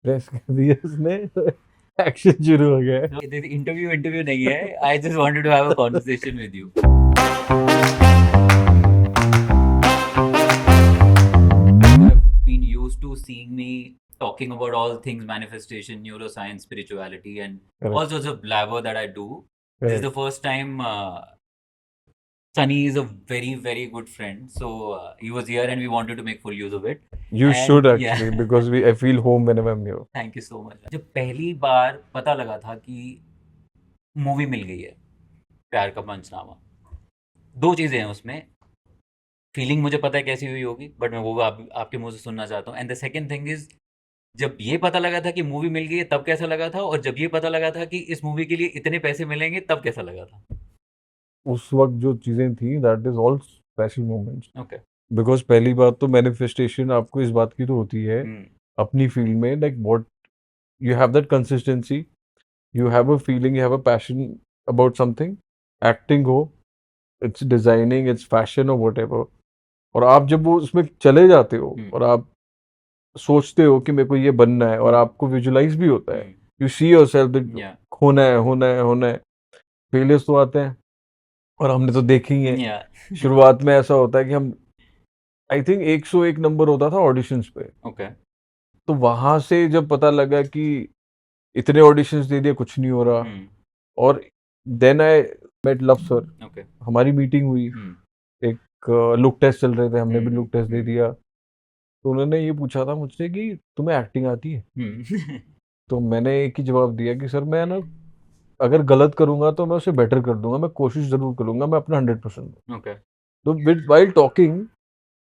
Press कर दिया उसने तो एक्शन शुरू हो गया है। So, this interview नहीं है. I just wanted to have a conversation with you. Have been used to seeing me talking about all things manifestation, neuroscience, spirituality, and all Correct, sorts of blabber that I do. This is the correct. first time. Sunny is a very, very good friend. So he was here and we wanted to make full use of it. You should And yeah, actually because I feel home whenever I'm here. Thank you so much. जब पहली बार पता लगा था कि movie मिल गई है प्यार का पंचनामा, दो चीज़ें हैं उसमें. फीलिंग मुझे पता है कैसी हुई होगी, बट मैं वो आपके मुंह से सुनना चाहता हूँ. And the second thing is, जब ये पता लगा था कि मूवी मिल गई है तब कैसा लगा था, और जब ये पता लगा था कि इस मूवी के लिए इतने पैसे मिलेंगे तब कैसा लगा था. उस वक्त जो चीजें थी that is all special moments okay. Because पहली बात तो मैनिफेस्टेशन आपको इस बात की तो होती है अपनी फील्ड में like what you have that consistency you have a feeling you have a passion about something acting हो इट्स डिजाइनिंग इट्स फैशन और व्हाटएवर और आप जब वो उसमें चले जाते हो और आप सोचते हो कि मेरे को ये बनना है और आपको विजुलाइज भी होता है यू सी योरसेल्फ दैट होना है होना है होना है फेलियर्स तो आते हैं और हमने तो देखी ही है शुरुआत में ऐसा होता है कि हम आई थिंक 101 नंबर होता था ऑडिशंस पे ओके. तो वहां से जब पता लगा कि इतने ऑडिशंस दे दिए कुछ नहीं हो रहा और then I met love sir okay. हमारी मीटिंग हुई एक लुक टेस्ट चल रहे थे हमने भी लुक टेस्ट दे दिया तो उन्होंने ये पूछा था मुझसे कि तुम्हें एक्टिंग आती है तो मैंने एक ही जवाब दिया कि सर मैं ना अगर गलत करूंगा तो मैं उसे बेटर कर दूंगा मैं कोशिश जरूर करूंगा मैं अपना 100% दूं ओके. तो विद वाइल टॉकिंग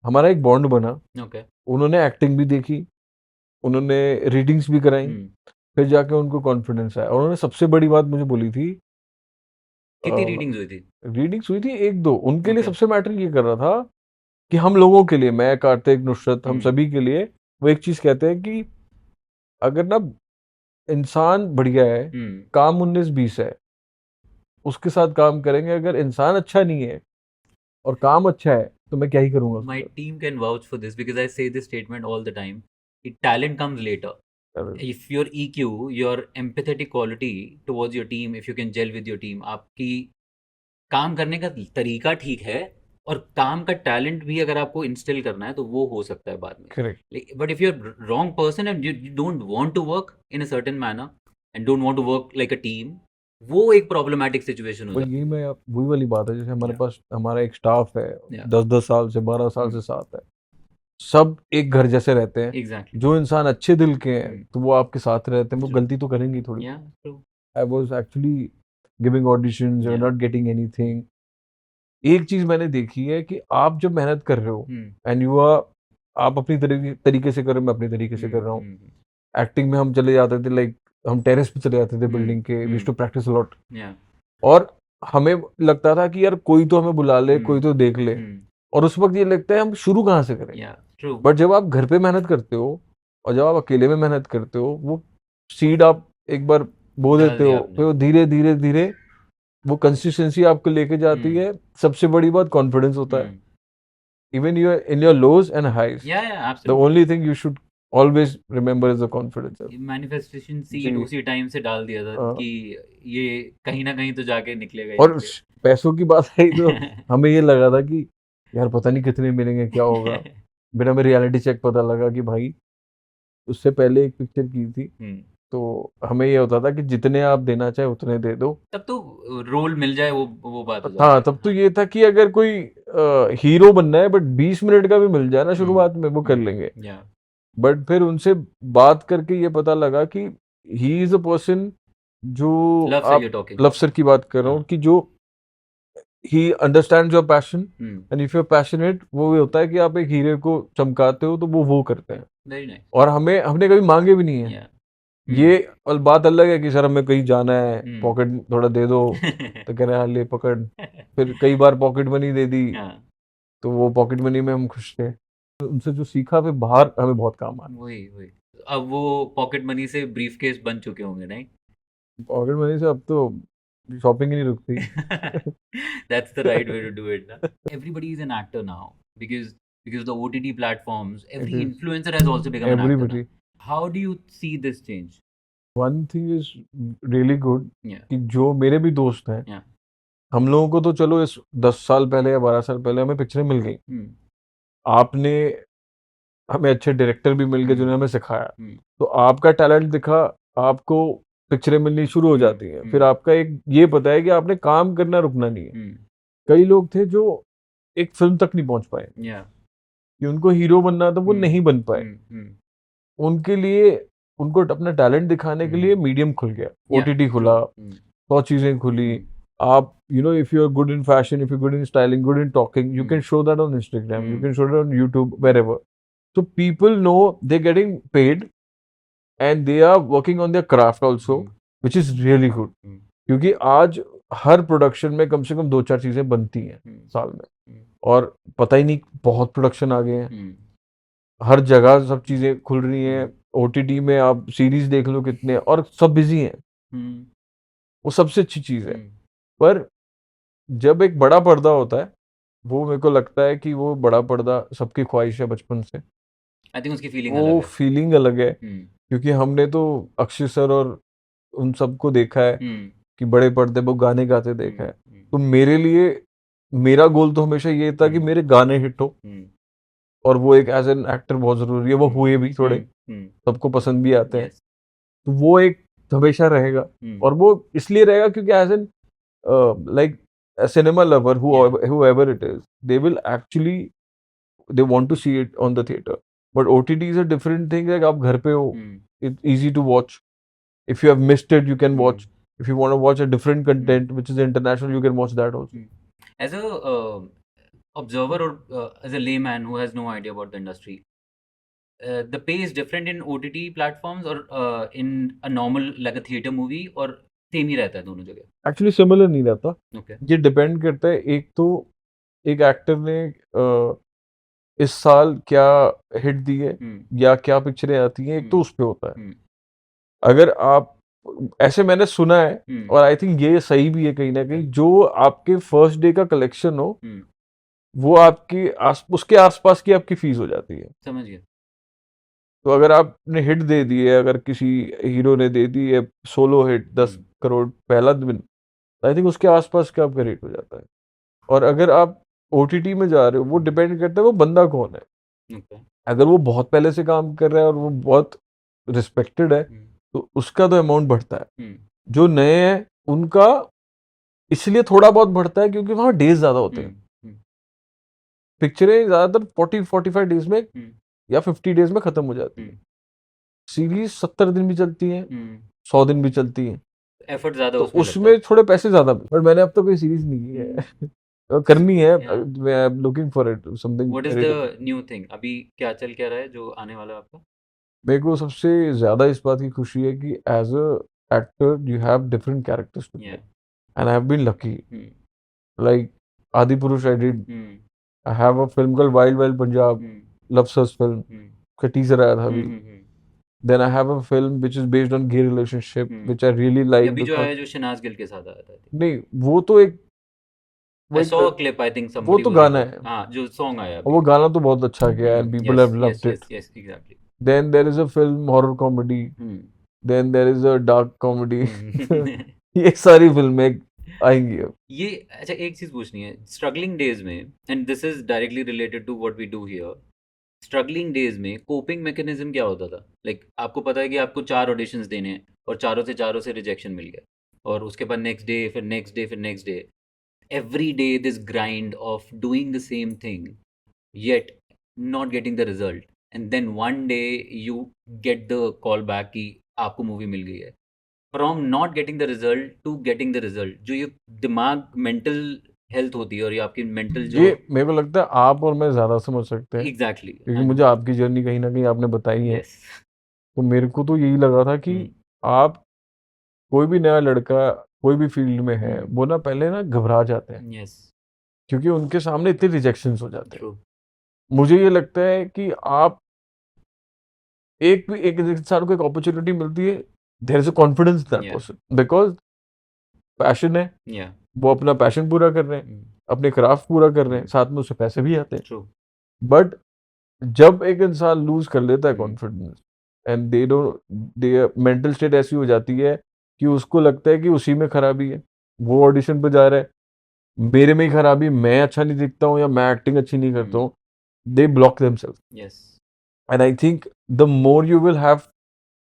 हमारा एक बॉन्ड बना ओके. उन्होंने एक्टिंग भी देखी उन्होंने रीडिंग्स भी कराई फिर जाके उनको कॉन्फिडेंस आया और उन्होंने सबसे बड़ी बात मुझे बोली थी कितनी रीडिंग्स हुई थी? रीडिंग्स हुई थी एक दो उनके लिए Okay. सबसे मैटर ये कर रहा था कि हम लोगों के लिए मैं कार्तिक नुसरत हम सभी के लिए वो एक चीज कहते हैं कि अगर ना इंसान बढ़िया है काम 19-20 है उसके साथ काम करेंगे अगर इंसान अच्छा नहीं है और काम अच्छा है तो मैं क्या ही करूंगा उसके My साथ। team can vouch for this because I say this statement all the time. Talent comes later. If your EQ, your empathetic quality towards your team, if you can gel with your team, आपकी काम करने का तरीका ठीक है और काम का टैलेंट भी अगर आपको इंस्टिल करना है तो वो हो सकता है बाद में. Correct but if you are wrong person and you don't want to work in a certain manner and don't want to work like a team, वो एक प्रॉब्लमेटिक सिचुएशन हो वही जाती यही मैं वही वाली बात है जैसे हमारे Yeah. पास हमारा एक स्टाफ है Yeah. 10-10 साल से 12 साल से साथ है सब एक घर जैसे रहते हैं है. एग्जैक्टली. जो इंसान अच्छे दिल के हैं तो वो आपके साथ रहते हैं वो True. गलती तो करेंगी थोड़ी Yeah, true. I was actually giving auditions you are Yeah. Not getting anything एक चीज मैंने देखी है कि आप जब मेहनत कर रहे हो एंड यू आर आप अपनी तरीके से कर रहे हो मैं अपनी तरीके से कर रहा हूँ एक्टिंग में हम चले जाते थे लाइक हम टेरेस पे चले जाते थे बिल्डिंग के we to practice lot Yeah. और हमें लगता था कि यार कोई तो हमें बुला ले कोई तो देख ले और उस वक्त ये लगता है हम शुरू कहाँ से करें Yeah, true. बट जब आप घर पे मेहनत करते हो और जब आप अकेले में मेहनत करते हो वो सीड आप एक बार बो डाल देते दिया हो आपने. फिर वो धीरे धीरे धीरे वो कंसिस्टेंसी आपको लेके जाती है सबसे बड़ी बात कॉन्फिडेंस होता है even you in your lows and highs Yeah, yeah, the absolutely. Only thing you should always remember is the confidence manifestation seed ji. उसी टाइम से डाल दिया था हाँ। कि ये कहीं ना कहीं तो जाके निकलेगा ही और निकलेगा. पैसों की बात आई तो हमें ये लगा था कि यार पता नहीं कितने मिलेंगे क्या होगा बिना में रियलिटी चेक पता लगा कि भाई उससे पहले एक पिक्चर की थी तो हमें ये होता था कि जितने आप देना चाहे उतने दे दो तब तो रोल मिल जाए वो बात हो जाती हाँ है. तब तो ये था कि अगर कोई हीरो बनना है बट 20 मिनट का भी मिल जाए ना शुरुआत में वो कर लेंगे Yeah. बट फिर उनसे बात करके ये पता लगा कि ही इज अ पर्सन जो Love से आप you're talking. लव सर की बात कर रहा हूँ कि जो ही understand your passion and if you passionate वो ये होता है कि आप एक हीरे को चमकाते हो तो वो करते हैं Very nice. और हमने कभी मांगे भी नहीं है Yeah. ये और बात अलग है कि सर हमें कहीं जाना है पॉकेट थोड़ा दे दो तो कह रहे हैं हाँ, ले पकड़ फिर कई बार पॉकेट मनी दे दी हाँ. तो वो पॉकेट मनी में हम खुश थे उनसे जो सीखा फिर बाहर हमें बहुत काम आया वही. अब वो पॉकेट मनी से ब्रीफ केस बन चुके होंगे, नहीं? पॉकेट मनी से अब तो शॉपिंग ही नहीं रुकती That's the right way to do it. Na? Everybody is an actor now because the OTT platforms, every It is. influencer has also become an actor. Everybody. Na? How do you see this change? One thing is really good Yeah. कि जो मेरे भी दोस्त हैं, Yeah. हम लोगों को तो चलो इस 10 साल पहले या 12 साल पहले हमें पिक्चरें मिल गई, Hmm. आपने हमें अच्छे डायरेक्टर भी मिल गए जिन्होंने हमें सिखाया, Hmm. तो आपका टैलेंट दिखा, आपको पिक्चरें मिलनी शुरू हो जाती हैं, फिर आपका एक ये पता है कि आपने काम करना रुकना नहीं है। Hmm. कई लोग थे जो एक फिल्म तक नहीं पहुंच पाए, Yeah. कि उनको हीरो बनना था, वो Hmm. नहीं बन पाए। Hmm. उनके लिए, उनको अपना टैलेंट दिखाने के लिए मीडियम खुल गया, Yeah. OTT True. खुला, Hmm. 100 चीजें खुली। आप if you are good in fashion, if you good in styling, good in talking, you can show that on Instagram, you can show that on YouTube, wherever. So people know they're getting paid and they are working on their craft also, which is really good. क्योंकि आज हर production में कम से कम 2-4 चीजें बनती हैं साल में, और पता ही नहीं बहुत प्रोडक्शन आ गए हैं, हर जगह सब चीजें खुल रही हैं। ओटीटी में आप सीरीज देख लो कितने, और सब बिजी हैं, वो सबसे अच्छी चीज है। पर जब एक बड़ा पर्दा होता है, वो मेरे को लगता है कि वो बड़ा पर्दा सबकी ख्वाहिश है बचपन से, आई थिंक उसकी फीलिंग अलग वो है। फीलिंग अलग है। क्योंकि हमने तो अक्षय सर और उन सबको देखा है कि बड़े पर्दे पर गाने गाते देखा है। तो मेरे लिए, मेरा गोल तो हमेशा ये था कि मेरे गाने हिट हो, और वो एक एज एन एक्टर बहुत जरूरी है, वो हुए भी थोड़े, सबको पसंद भी आते हैं। तो वो एक हमेशा रहेगा, और वो इसलिए रहेगा क्योंकि as an like cinema lover, whoever it is, they will actually, they want to see it on the theater. But OTT is a different thing. Like आप घर पे हो, it's easy to watch. If you have missed it, you can watch. If you want to watch a different content, which is international, you can watch that also. As a observer or as a layman who has no idea about the industry, the pay is different in OTT platforms or in a normal like a theater movie, or same ही रहता है दोनों जगह? Actually similar नहीं रहता। Okay. ये depend करता है, एक तो एक एक्टर ने इस साल क्या हिट दी है या क्या पिक्चरें आती हैं, एक तो उस पे होता है। अगर आप, ऐसे मैंने सुना है, और आई थिंक ये सही भी है कहीं ना कहीं, जो आपके फर्स्ट डे का कलेक्शन हो, वो आपकी उसके आसपास की आपकी फीस हो जाती है। समझ गया। तो अगर आपने हिट दे दी है, अगर किसी हीरो ने दे दी है सोलो हिट 10 करोड़ पहला दिन, आई थिंक उसके आसपास का आपका रेट हो जाता है। और अगर आप ओटीटी में जा रहे हो, वो डिपेंड करता है वो बंदा कौन है। Okay. अगर वो बहुत पहले से काम कर रहा है और वो बहुत रिस्पेक्टेड है, तो उसका तो अमाउंट बढ़ता है। जो नए हैं उनका इसलिए थोड़ा बहुत बढ़ता है क्योंकि वहां डेज ज्यादा होते हैं। पिक्चरें ज्यादातर 40-45 डेज में या 50 डेज में खत्म हो जाती है। सीरीज 70 दिन भी चलती है, 100 दिन भी चलती है, एफर्ट ज्यादा तो उसमें उसमें थोड़े पैसे ज्यादा। बट मैंने अब तो कोई सीरीज नहीं की है, करनी है, मैं looking for it something. What is the new thing? अभी क्या चल क्या रहा है जो आने वाला है आपका? मेरे को सबसे ज्यादा इस बात की खुशी है कि as a actor you have different characters to play, and I have been lucky. Like Adipurush I did, I have a film called wild wild Punjab, love search film का टीजर आया था अभी। Then I have a film which is based on gay relationship which I really like. अभी जो आया जो शहनाज गिल के साथ आया था, नहीं वो तो एक, I saw a clip, I think वो somebody तो was गाना like, है, हाँ जो सॉन्ग आया और वो गाना तो बहुत अच्छा गया है, people have loved it. yes exactly. Then there is a film horror comedy, then there is a dark comedy. ये सारी फिल्में आएंगी अब। ये अच्छा, एक चीज पूछनी है, स्ट्रगलिंग डेज में, and this is directly related to what we do here, struggling days में कोपिंग मैकेनिज्म क्या होता था? लाइक आपको पता है कि आपको 4 ऑडिशंस देने हैं और चारों से रिजेक्शन मिल गया, और उसके बाद नेक्स्ट डे, फिर नेक्स्ट डे, फिर next day, every day this grind of doing the same thing yet not getting the result, and then one day you get the call back कि आपको मूवी मिल गई है। from not getting the result to getting the result, जो ये दिमाग mental health होती है और ये आपकी मेंटल जो, ये मेरे को लगता है आप और मैं ज्यादा समझ सकते हैं, एग्जैक्टली क्योंकि मुझे आपकी जर्नी कहीं ना कहीं आपने बताई है। यस तो मेरे को तो यही लगा था कि आप, कोई भी नया लड़का कोई भी फील्ड में है, वो ना पहले ना घबरा जाते हैं, यस क्योंकि उनके सामने इतने रिजेक्शंस हो जाते हैं। ट्रू। मुझे ये लगता है कि आप एक इंसान को एक अपॉर्चुनिटी मिलती है, there is a confidence that person, because passion है, या वो अपना पैशन पूरा कर रहे हैं, अपने क्राफ्ट पूरा कर रहे हैं, साथ में उससे पैसे भी आते हैं। ट्रू। बट जब एक इंसान लूज कर लेता है confidence, and they mental state ऐसी हो जाती है कि उसको लगता है कि उसी में खराबी है, वो ऑडिशन पे जा रहा है, मेरे में ही खराबी, मैं अच्छा नहीं दिखता हूँ या मैं एक्टिंग अच्छी नहीं करता हूँ, they block themselves. Yes. And I think the more you will have,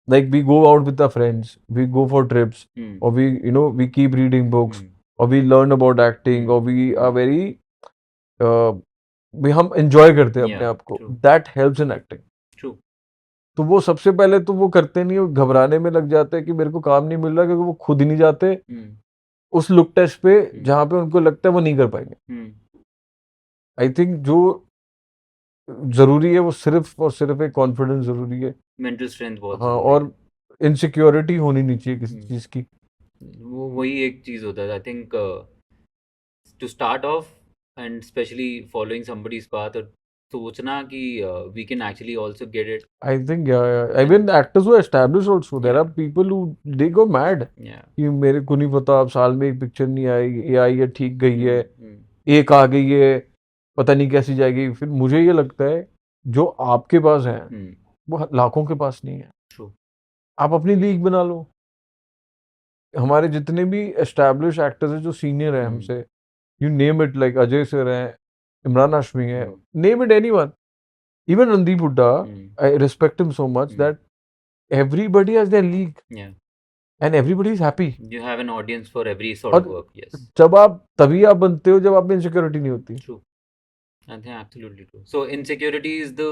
like we go out with our friends, we go for trips, or we keep reading books, or we learn about acting, or we are very, we हम enjoy करते हैं अपने Yeah, आप को, true. that helps in acting. True. तो वो सबसे पहले तो वो करते नहीं, वो घबराने में लग जाते हैं कि मेरे को काम नहीं मिल रहा, क्योंकि वो खुद ही नहीं जाते उस लुक टेस्ट पे जहाँ पे उनको लगता है वो नहीं कर पाएंगे. आई थिंक जो जरूरी है वो सिर्फ और सिर्फ एक कॉन्फिडेंस जरूरी है, मेंटल स्ट्रेंथ बहुत हाँ, जरूरी है. और इनसिक्योरिटी होनी नहीं चाहिए किसी चीज की. वो वही एक चीज होता है I think to start off and specially following somebody's path और सोचना कि we can actually also get it. I think yeah. Even actors who are established also, there are people who they go mad कि मेरे को नहीं पता, अब साल में एक पिक्चर नहीं आई, ये आई है ठीक गई है, एक आ गई है पता नहीं कैसी जाएगी. फिर मुझे ये लगता है जो आपके पास है वो लाखों के पास नहीं है. True. आप अपनी लीग बना लो. हमारे जितने भी एस्टैब्लिश एक्टर्स हैं जो सीनियर हैं हमसे, you name it, like Ajay sir हैं, इमरान हाशमी है, name it anyone, even Randeep Hooda, I respect him so much that everybody has their league. Yeah. And everybody is happy. You have an audience for every sort of work. Yes. जब आप तभी आप बनते हो जब आप में insecurity नहीं होती. True. I think absolutely true. So insecurity is the,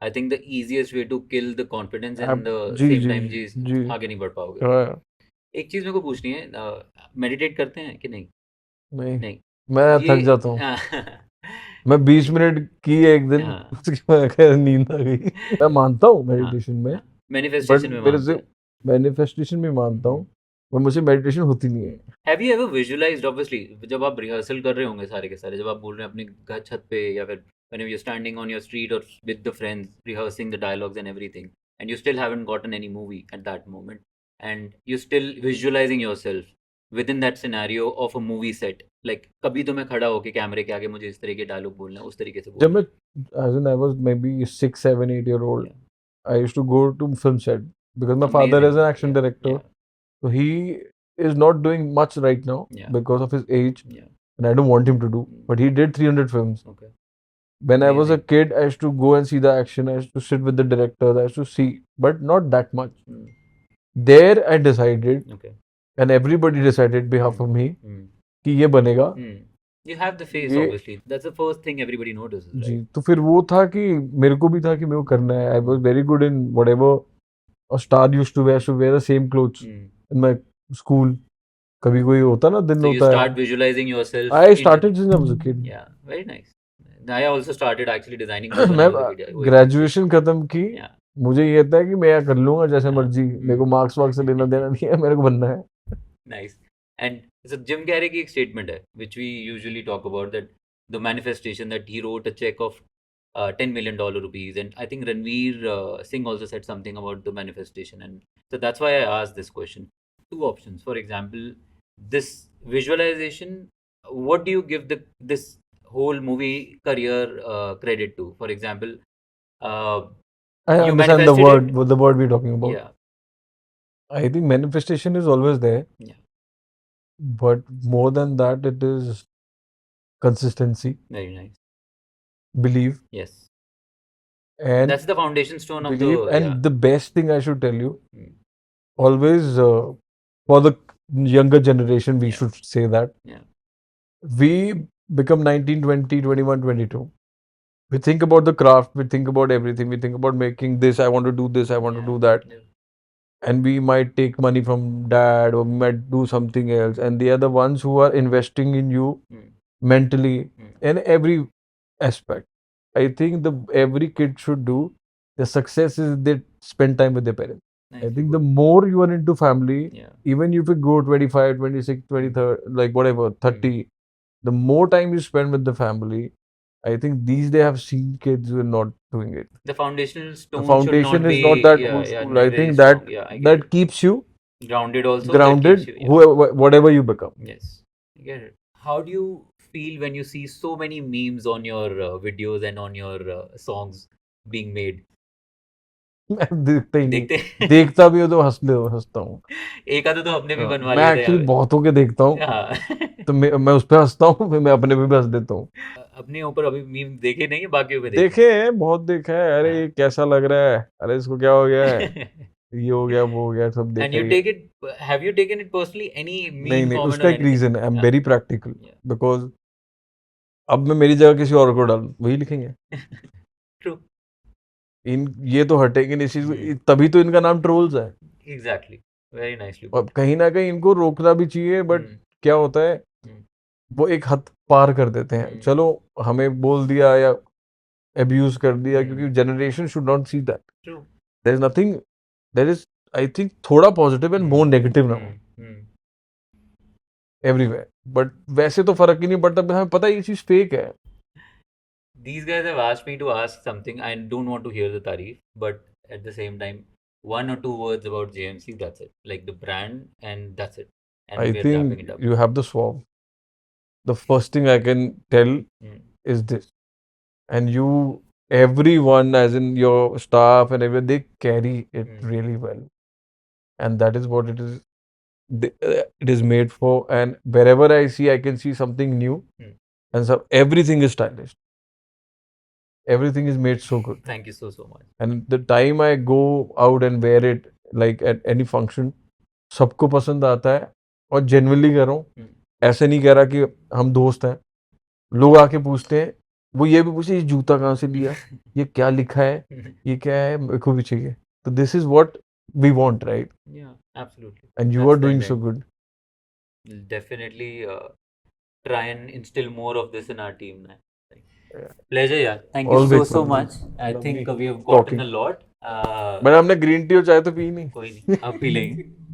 I think the easiest way to kill the confidence and the same time जी आगे नहीं बढ़ पाओगे. हाँ. एक चीज मेरे को पूछनी है, मेडिटेट करते हैं कि नहीं? नहीं. मैं थक जाता हूँ. मैं 20 मिनट की एक दिन, उसके बाद नींद आ गई. मैं मानता हूँ मेडिटेशन में, मैनिफेस्टेशन में मेरे से मैनिफेस्टेशन में मानता हूँ, पर मुझे मेडिटेशन होती नहीं है. Have you ever visualised, obviously जब आप रिहर्सल कर रहे होंगे सारे के सारे, जब आप बोल रहे हैं अपने घर छत पे या फिर when you are standing on your street और with the friends rehearsing the dialogues and everything, and you still haven't gotten any movie at that moment, and you still visualizing yourself with in that scenario of a movie set, like कभी तो मैं खड़ा होके कैमरे के आगे मुझे इस तरह के डायलॉग बोलना है, उस तरीके से जब मैं as in I was maybe 6, 7, 8 year old, I used to go to film set because my father is an action director. So he is not doing much right now because of his age, and I don't want him to do. But he did 300 films. Okay. When I was a kid, I used to go and see the action. I used to sit with the directors. I used to see, but not that much. There, I decided, and everybody decided behalf of me, कि ये बनेगा. You have the face, obviously. That's the first thing everybody notices, right? जी, तो फिर वो था कि मेरे को भी था कि मेरे को करना है. I was very good in whatever a star used to wear. I should wear the same clothes in my school. कभी कोई होता ना दिन So होता है. you start visualizing yourself. I started since I was a kid. Yeah, very nice. I also started actually designing. मैं graduation खत्म की, मुझे ये था कि मैं कर लूंगा जैसे मर्जी, मेरे को मार्क्स वार्क्स से लेना देना नहीं है, मेरे को बनना है. Nice. And so Jim Carrey की एक statement है, which we usually talk about, that the manifestation that he wrote a check of $10 million rupees, and I think Ranveer Singh also said something about the manifestation, and so that's why I asked this question. Two options, for example, this visualization, what do you give this whole movie career credit to? For example, I understand the word we're talking about. Yeah. I think manifestation is always there. Yeah. But more than that, it is consistency. Very nice. Believe. Yes. And that's the foundation stone of believe, the. And the best thing I should tell you, always for the younger generation, we should say that. Yeah. We become 19, 20, 21, 22. We think about the craft, we think about everything, we think about making this, I want to do this, I want to do that. Yeah. And we might take money from dad, or we might do something else, and they are the ones who are investing in you mentally in every aspect. I think every kid should do. The success is they spend time with their parents. I think the more you are into family, even if you go 25, 26, 23, like whatever, 30, the more time you spend with the family, I think these days I have seen kids who are not doing it. The foundational stone. The foundation is not that old school. I think that keeps you grounded also. Grounded, whatever you become. Yes, I get it. How do you feel when you see so many memes on your videos and on your songs being made? मैं देखता ही नहीं, देखते देखता भी हो तो हंसता हूँ। एक आधा तो हमने भी बनवा मैं लिए थे एक्चुअली यहाँ बहुतों के देखता हूँ, पे। हाँ तो मैं उस पे हंसता हूँ, फिर मैं अपने पे भी हंस देता हूँ। अपने ऊपर अभी मीम देखे नहीं है, बाकियों पे देखे देखे हैं, बहुत देखा है, अरे हाँ ये कैसा लग रहा है, अरे इसको क्या हो गया है, ये हो गया वो हो गया, सब एंड देखा यू ही है। Take it, have you taken it personally, any नहीं मीम नहीं, कमेंट उसका और एक एनीथिंग? रीजन है, I am very practical, because अब मैं मेरी जगह किसी और को डाल, वही लिखेंगे, ट्रू इन ये तो हटेंगे नहीं इस चीज तभी तो इनका नाम ट्रोल्स है। एग्जैक्टली, वेरी नाइसली और पुट। कहीं ना कहीं इनको रोकना भी चाहिए, बट क्या होता है, वो एक हद पार कर देते हैं, चलो हमें बोल दिया या अब्यूज कर दिया, क्योंकि generation should not see that, true there is nothing, there is, I think थोड़ा पॉजिटिव एंड मोर नेगेटिव ना हो एवरीवेयर, बट वैसे तो फर्क ही नहीं पड़ता, हमें पता है ये चीज फेक है। These guys have asked me to ask something. I don't want to hear the tarif, but at the same time, one or two words about JMC, that's it. Like the brand, and that's it. And I we are wrapping think it up. you have the swab. The first thing I can tell is this, and you, everyone, as in your staff and everyone, they carry it really well, and that is what it is. It is made for, and wherever I see, I can see something new, and so everything is stylish. Everything is made so good. Thank you so much. And the time I go out and wear it, like at any function, सबको पसंद आता है, और genuinely कह रहा हूँ, ऐसे नहीं कह रहा कि हम दोस्त हैं, लोग आके पूछते हैं, वो ये भी पूछे ये जूता कहाँ से लिया, ये क्या लिखा है, ये क्या है, मेरे को भी चाहिए, तो this is what we want, right? Yeah, absolutely. And you That's are the doing so intent. good. We'll definitely try and instill more of this in our team now. Pleasure, yeah. Thank you Always, so man. much. I think Lovely we have gotten talking. a lot. But हमने green tea और चाय तो P नहीं। कोई नहीं, अब P लेंगे।